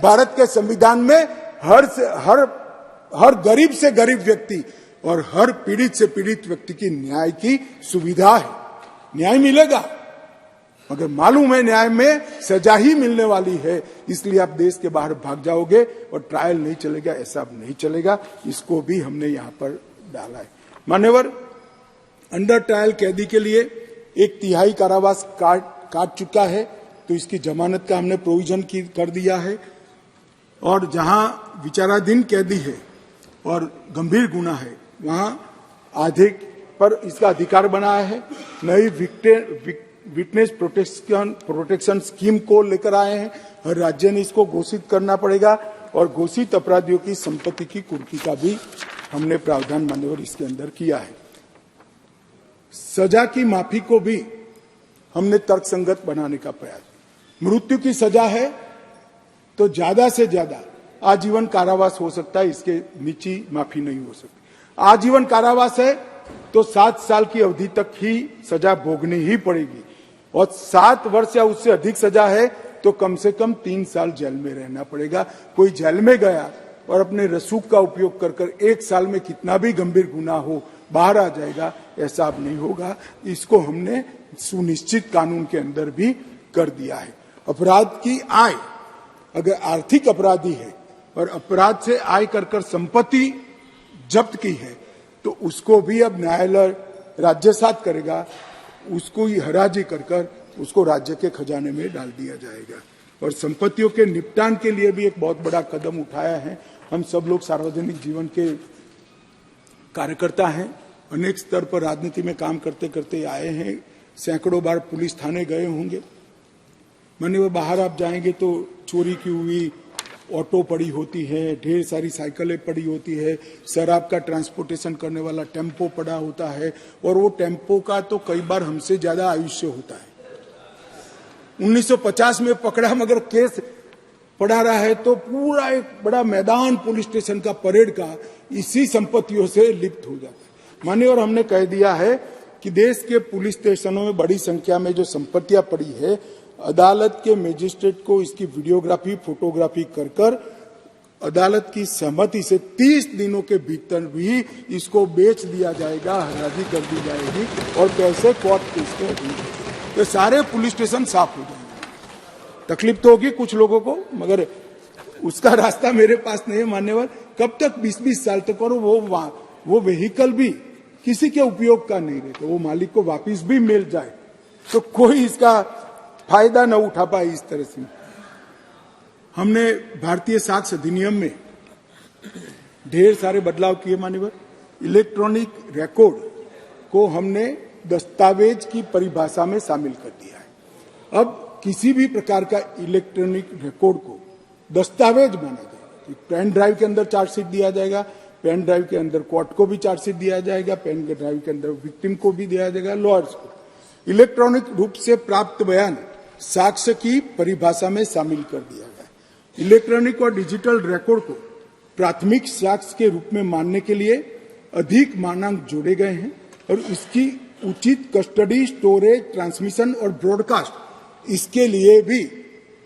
भारत के संविधान में हर गरीब से गरीब व्यक्ति और हर पीड़ित से पीड़ित व्यक्ति की न्याय की सुविधा है। न्याय मिलेगा, मगर मालूम है न्याय में सजा ही मिलने वाली है, इसलिए आप देश के बाहर भाग जाओगे और ट्रायल नहीं चलेगा, ऐसा अब नहीं चलेगा। इसको भी हमने यहां पर डाला है। मान्यवर, अंडर ट्रायल कैदी के लिए 1/3 कारावास काट चुका है, तो इसकी जमानत का हमने प्रोविजन कर दिया है। और जहां विचाराधीन कैदी है और गंभीर गुना है, वहां आधे पर इसका अधिकार बनाया है। नई विटनेस प्रोटेक्शन स्कीम को लेकर आए हैं। हर राज्य ने इसको घोषित करना पड़ेगा और घोषित अपराधियों की संपत्ति की कुर्की का भी हमने प्रावधान मान्यवर इसके अंदर किया है। सजा की माफी को भी हमने तर्कसंगत बनाने का प्रयास। मृत्यु की सजा है तो ज्यादा से ज्यादा आजीवन कारावास हो सकता है, इसके नीचे माफी नहीं हो सकती। आजीवन कारावास है तो 7 साल की अवधि तक ही सजा भोगनी ही पड़ेगी, और 7 वर्ष या उससे अधिक सजा है तो कम से कम 3 साल जेल में रहना पड़ेगा। कोई जेल में गया और अपने रसूख का उपयोग कर 1 साल में कितना भी गंभीर गुनाह हो बाहर आ जाएगा, ऐसा अब नहीं होगा। इसको हमने सुनिश्चित कानून के अंदर भी कर दिया है। अपराध की आय, अगर आर्थिक अपराधी है और अपराध से आय कर संपत्ति जब्त की है तो उसको भी अब न्यायालय राज्यसात करेगा, उसको ही हराजी कर उसको राज्य के खजाने में डाल दिया जाएगा। और संपत्तियों के निपटान के लिए भी एक बहुत बड़ा कदम उठाया है। हम सब लोग सार्वजनिक जीवन के कार्यकर्ता हैं, अनेक स्तर पर राजनीति में काम करते करते आए हैं, सैकड़ों बार पुलिस थाने गए होंगे। माने वो बाहर आप जाएंगे तो चोरी की हुई ऑटो पड़ी होती है, ढेर सारी साइकिलें पड़ी होती है, शराब का ट्रांसपोर्टेशन करने वाला टेम्पो पड़ा होता है, और वो टेम्पो का तो कई बार हमसे ज्यादा आयुष्य होता है। 1950 में पकड़ा, मगर केस पड़ा रहा है तो पूरा एक बड़ा मैदान पुलिस स्टेशन का परेड का इसी संपत्तियों से लिप्त हो जाता है। माने, और हमने कह दिया है कि देश के पुलिस स्टेशनों में बड़ी संख्या में जो संपत्तियां पड़ी है, अदालत के मजिस्ट्रेट को इसकी वीडियोग्राफी फोटोग्राफी कर अदालत की सहमति से 30 दिनों के भीतर भी इसको बेच दिया जाएगा, हराजी कर दी जाएगी और पैसे कोर्ट के इसके तो सारे पुलिस स्टेशन साफ हो जाएंगे। तकलीफ तो होगी कुछ लोगों को, मगर उसका रास्ता मेरे पास नहीं है मान्यवर। कब तक 20-20 साल तक, और वो व्हीकल भी किसी के उपयोग का नहीं रहता, वो मालिक को वापिस भी मिल जाए तो कोई इसका फायदा न उठा पाए। इस तरह से हमने भारतीय साक्ष्य अधिनियम में ढेर सारे बदलाव किए मान्यवर। इलेक्ट्रॉनिक रिकॉर्ड को हमने दस्तावेज की परिभाषा में शामिल कर दिया है। अब किसी भी प्रकार का इलेक्ट्रॉनिक रिकॉर्ड को दस्तावेज माना जाएगा। पेन ड्राइव के अंदर चार्जशीट दिया जाएगा, पेन ड्राइव के अंदर कोर्ट को भी चार्जशीट दिया जाएगा, पेन ड्राइव के अंदर विक्टिम को भी दिया जाएगा, लॉयर्स को। इलेक्ट्रॉनिक रूप से प्राप्त बयान साक्ष्य की परिभाषा में शामिल कर दिया गया। इलेक्ट्रॉनिक और डिजिटल रिकॉर्ड को प्राथमिक साक्ष्य के रूप में मानने के लिए अधिक मानक जोड़े गए हैं और इसकी उचित कस्टडी, स्टोरेज, ट्रांसमिशन और ब्रॉडकास्ट, इसके लिए भी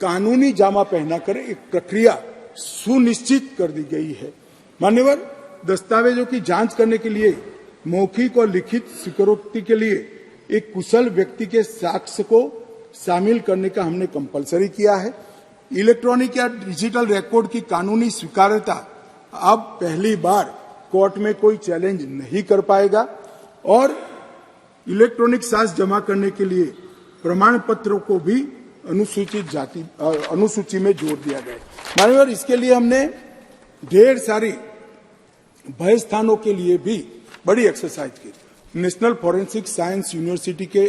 कानूनी जामा पहनाकर एक प्रक्रिया सुनिश्चित कर दी गई है। मान्यवर, दस्तावेजों की जांच करने के लिए मौखिक और लिखित स्वीकारोक्ति के लिए एक कुशल व्यक्ति के साक्ष्य को शामिल करने का हमने कंपलसरी किया है। इलेक्ट्रॉनिक या डिजिटल रिकॉर्ड की कानूनी स्वीकार्यता अब पहली बार कोर्ट में कोई चैलेंज नहीं कर पाएगा और इलेक्ट्रॉनिक साक्ष्य जमा करने के लिए प्रमाण पत्रों को भी अनुसूची में जोड़ दिया गया है। माननीय, इसके लिए हमने ढेर सारी भय स्थानों के लिए भी बड़ी एक्सरसाइज की। नेशनल फॉरेंसिक साइंस यूनिवर्सिटी के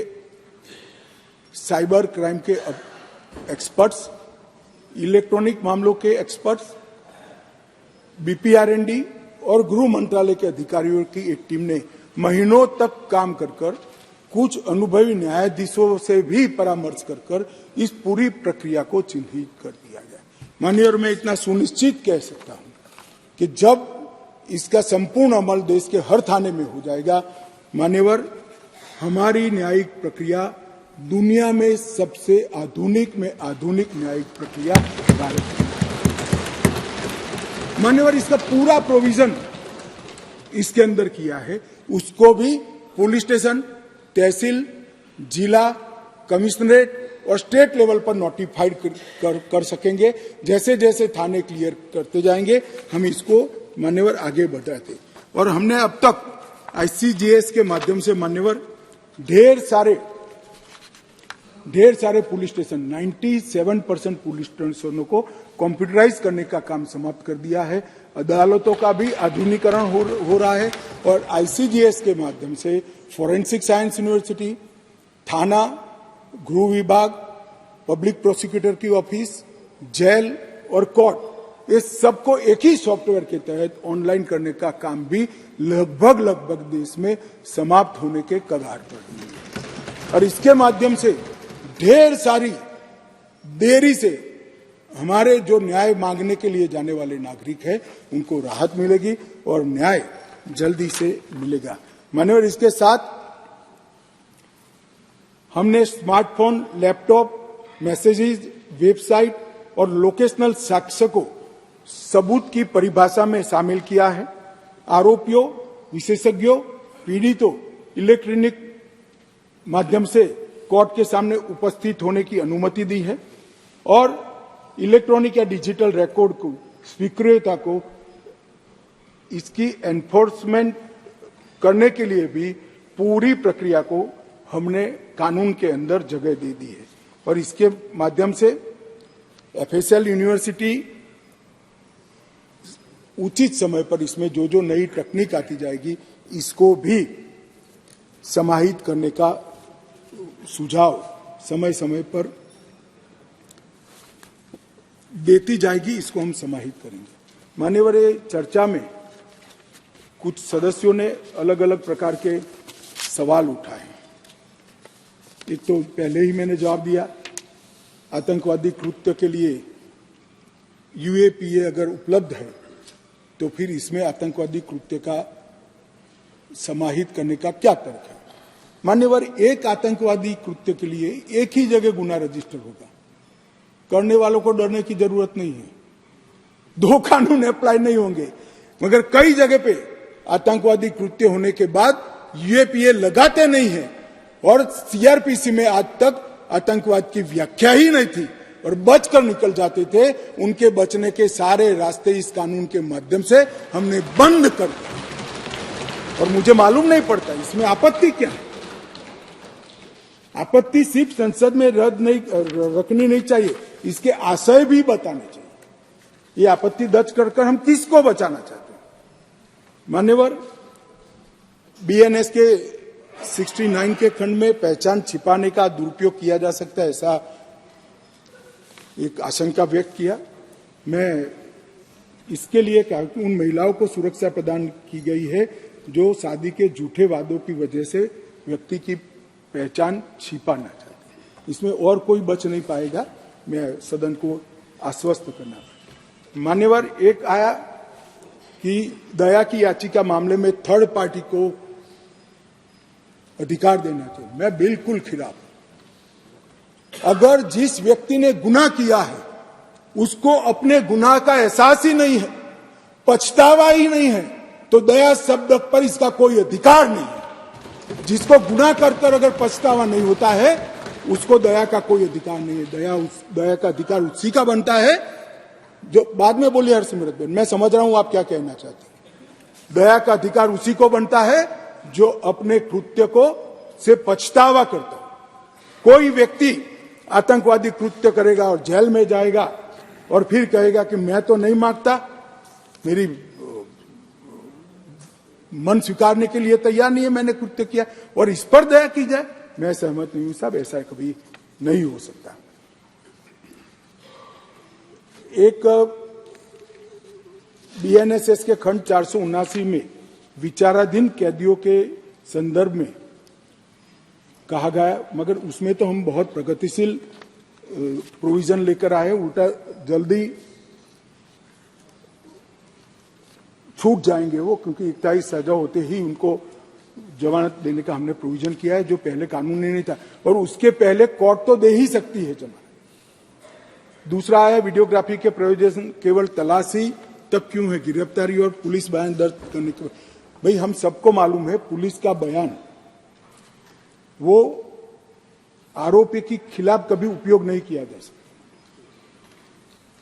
साइबर क्राइम के एक्सपर्ट्स, इलेक्ट्रॉनिक मामलों के एक्सपर्ट्स, बीपीआरएनडी और गृह मंत्रालय के अधिकारियों की एक टीम ने महीनों तक काम कर कुछ अनुभवी न्यायाधीशों से भी परामर्श कर इस पूरी प्रक्रिया को चिन्हित कर दिया गया। माननीय, और मैं इतना सुनिश्चित कह सकता हूं कि जब इसका संपूर्ण अमल देश के हर थाने में हो जाएगा, मान्यवर, हमारी न्यायिक प्रक्रिया दुनिया में सबसे आधुनिक में आधुनिक न्यायिक प्रक्रिया भारत में। मान्यवर इसका पूरा प्रोविजन इसके अंदर किया है, उसको भी पुलिस स्टेशन, तहसील, जिला, कमिश्नरेट और स्टेट लेवल पर नोटिफाइड कर सकेंगे। जैसे जैसे थाने क्लियर करते जाएंगे हम इसको मान्यवर आगे बढ़ाते। और हमने अब तक ICGS के माध्यम से मान्यवर ढेर सारे पुलिस स्टेशन 97% पुलिस स्टेशनों को कंप्यूटराइज करने का काम समाप्त कर दिया है। अदालतों का भी आधुनिकीकरण हो रहा है और ICGS के माध्यम से फॉरेंसिक साइंस यूनिवर्सिटी, थाना, गृह विभाग, पब्लिक प्रोसिक्यूटर की ऑफिस, जेल और कोर्ट, ये सबको एक ही सॉफ्टवेयर के तहत ऑनलाइन करने का काम भी लगभग देश में समाप्त होने के कगार पर है। और इसके माध्यम से ढेर सारी देरी से हमारे जो न्याय मांगने के लिए जाने वाले नागरिक हैं उनको राहत मिलेगी और न्याय जल्दी से मिलेगा। मान्यवर इसके साथ हमने स्मार्टफोन, लैपटॉप, मैसेजेस, वेबसाइट और लोकेशनल साक्ष्य को सबूत की परिभाषा में शामिल किया है। आरोपियों, विशेषज्ञों, पीड़ितों इलेक्ट्रॉनिक माध्यम से कोर्ट के सामने उपस्थित होने की अनुमति दी है और इलेक्ट्रॉनिक या डिजिटल रिकॉर्ड को स्वीकृतता को इसकी एनफोर्समेंट करने के लिए भी पूरी प्रक्रिया को हमने कानून के अंदर जगह दे दी है। और इसके माध्यम से FSL यूनिवर्सिटी उचित समय पर इसमें जो नई तकनीक आती जाएगी इसको भी समाहित करने का सुझाव समय समय पर देती जाएगी, इसको हम समाहित करेंगे। मान्यवर चर्चा में कुछ सदस्यों ने अलग अलग प्रकार के सवाल उठाए। एक तो पहले ही मैंने जवाब दिया, आतंकवादी कृत्य के लिए UAPA अगर उपलब्ध है तो फिर इसमें आतंकवादी कृत्य का समाहित करने का क्या तर्क है। मान्यवर एक आतंकवादी कृत्य के लिए एक ही जगह गुना रजिस्टर होगा, करने वालों को डरने की जरूरत नहीं है, 2 कानून अप्लाई नहीं होंगे। मगर कई जगह पे आतंकवादी कृत्य होने के बाद UAPA लगाते नहीं है और CRPC में आज तक आतंकवाद की व्याख्या ही नहीं थी और बचकर निकल जाते थे। उनके बचने के सारे रास्ते इस कानून के माध्यम से हमने बंद कर दिए और मुझे मालूम नहीं पड़ता इसमें आपत्ति क्या है। आपत्ति सिर्फ संसद में रखनी नहीं चाहिए, इसके आशय भी बताने चाहिए। ये आपत्ति दर्ज कर हम किसको बचाना चाहते हैं। मान्यवर BNS के 69 के खंड में पहचान छिपाने का दुरुपयोग किया जा सकता है, ऐसा एक आशंका व्यक्त किया। मैं इसके लिए कहा कि उन महिलाओं को सुरक्षा प्रदान की गई है जो शादी के झूठे वादों की वजह से व्यक्ति की पहचान छिपाना चाहते हैं। इसमें और कोई बच नहीं पाएगा, मैं सदन को आश्वस्त करना। मान्यवर एक आया कि दया की याचिका मामले में थर्ड पार्टी को अधिकार देना चाहिए। मैं बिल्कुल खिलाफ। अगर जिस व्यक्ति ने गुनाह किया है उसको अपने गुनाह का एहसास ही नहीं है, पछतावा ही नहीं है, तो दया शब्द पर इसका कोई अधिकार नहीं है। जिसको गुनाह कर अगर पछतावा नहीं होता है उसको दया का कोई अधिकार नहीं है। दया का अधिकार उसी का बनता है जो बाद में बोली हरसिमरत बहन, मैं समझ रहा हूं आप क्या कहना चाहते हैं। दया का अधिकार उसी को बनता है जो अपने कृत्य को से पछतावा करता है। कोई व्यक्ति आतंकवादी कृत्य करेगा और जेल में जाएगा और फिर कहेगा कि मैं तो नहीं मांगता, मेरी मन स्वीकारने के लिए तैयार नहीं है, मैंने कृत्य किया, और इस पर दया की जाए, मैं सहमत नहीं हूं साहब, ऐसा कभी नहीं हो सकता। एक BNSS के खंड 479 में विचाराधीन कैदियों के संदर्भ में कहा गया, मगर उसमें तो हम बहुत प्रगतिशील प्रोविजन लेकर आए, उल्टा जल्दी छूट जाएंगे वो, क्योंकि 21 सजा होते ही उनको जमानत देने का हमने प्रोविजन किया है, जो पहले कानून नहीं था, और उसके पहले कोर्ट तो दे ही सकती है जमानत। दूसरा है वीडियोग्राफी के प्रयोजन केवल तलाशी तक क्यों है गिरफ्तारी और पुलिस बयान दर्ज करने के? भाई हम सबको मालूम है पुलिस का बयान वो आरोपी के खिलाफ कभी उपयोग नहीं किया जा सकता।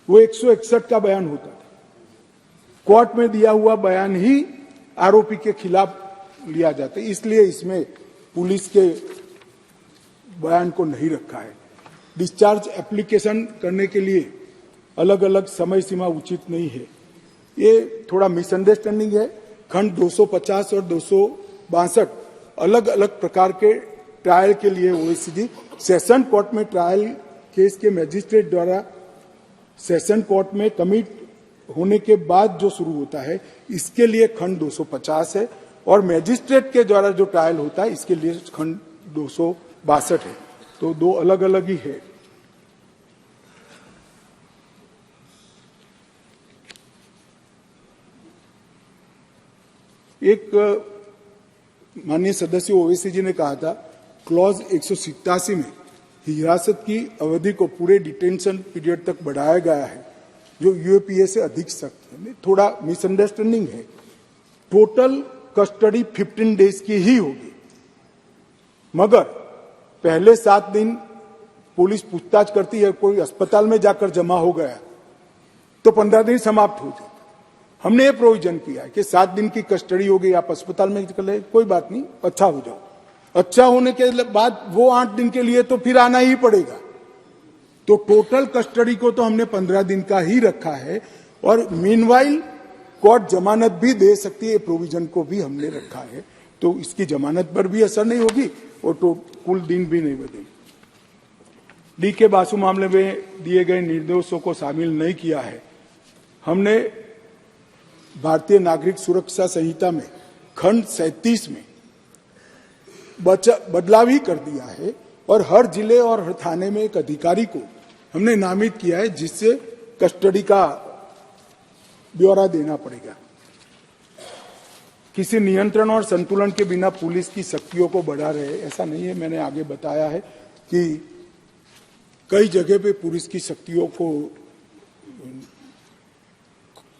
वो 161 का बयान होता था, कोर्ट में दिया हुआ बयान ही आरोपी के खिलाफ लिया जाता है, इसलिए इसमें पुलिस के बयान को नहीं रखा है। डिस्चार्ज एप्लीकेशन करने के लिए अलग अलग समय सीमा उचित नहीं है, ये थोड़ा मिसअंडरस्टैंडिंग है। खंड 250 और 262 अलग अलग प्रकार के ट्रायल के लिए ओएसीडी सेशन कोर्ट में ट्रायल केस के मजिस्ट्रेट द्वारा सेशन कोर्ट में कमिट होने के बाद जो शुरू होता है, इसके लिए खंड 250 है, और मजिस्ट्रेट के द्वारा जो ट्रायल होता है इसके लिए खंड 262 है। तो दो अलग अलग ही है। एक माननीय सदस्य ओवैसी जी ने कहा था क्लॉज 187 में हिरासत की अवधि को पूरे डिटेंशन पीरियड तक बढ़ाया गया है, जो यूएपीए से अधिक सख्त है। थोड़ा मिसअंडरस्टैंडिंग है। टोटल कस्टडी 15 डेज की ही होगी, मगर पहले 7 दिन पुलिस पूछताछ करती है, कोई अस्पताल में जाकर जमा हो गया तो 15 दिन समाप्त हो जाए। हमने ये प्रोविजन किया है कि 7 दिन की कस्टडी होगी, आप अस्पताल में कर ले, कोई बात नहीं, अच्छा हो जाओ। अच्छा होने के बाद वो 8 दिन के लिए तो फिर आना ही पड़ेगा। तो टोटल कस्टडी को तो हमने 15 दिन का ही रखा है, और मीनवाइल कोर्ट जमानत भी दे सकती है, प्रोविजन को भी हमने रखा है। तो इसकी जमानत पर भी असर नहीं होगी और तो कुल दिन भी नहीं बदलेगी। डीके बासु मामले में दिए गए निर्देशों को शामिल नहीं किया है। हमने भारतीय नागरिक सुरक्षा संहिता में खंड 37 में बदलाव ही कर दिया है, और हर जिले और हर थाने में एक अधिकारी को हमने नामित किया है, जिससे कस्टडी का ब्यौरा देना पड़ेगा। किसी नियंत्रण और संतुलन के बिना पुलिस की शक्तियों को बढ़ा रहे, ऐसा नहीं है। मैंने आगे बताया है कि कई जगह पे पुलिस की शक्तियों को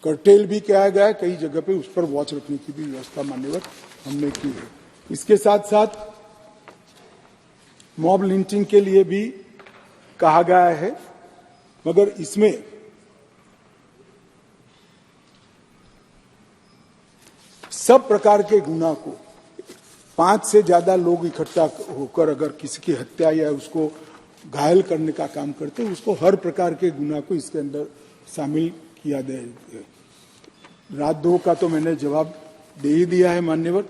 कर्टेल भी किया गया है, कई जगह पे उस पर वॉच रखने की भी व्यवस्था मान्यवर हमने की है। इसके साथ साथ मॉब लिंचिंग के लिए भी कहा गया है, मगर इसमें सब प्रकार के गुनाह को 5 से ज्यादा लोग इकट्ठा होकर अगर किसी की हत्या या उसको घायल करने का काम करते हैं, उसको हर प्रकार के गुनाह को इसके अंदर शामिल किया जाए। राजद्रोह का तो मैंने जवाब दे ही दिया है मान्यवर।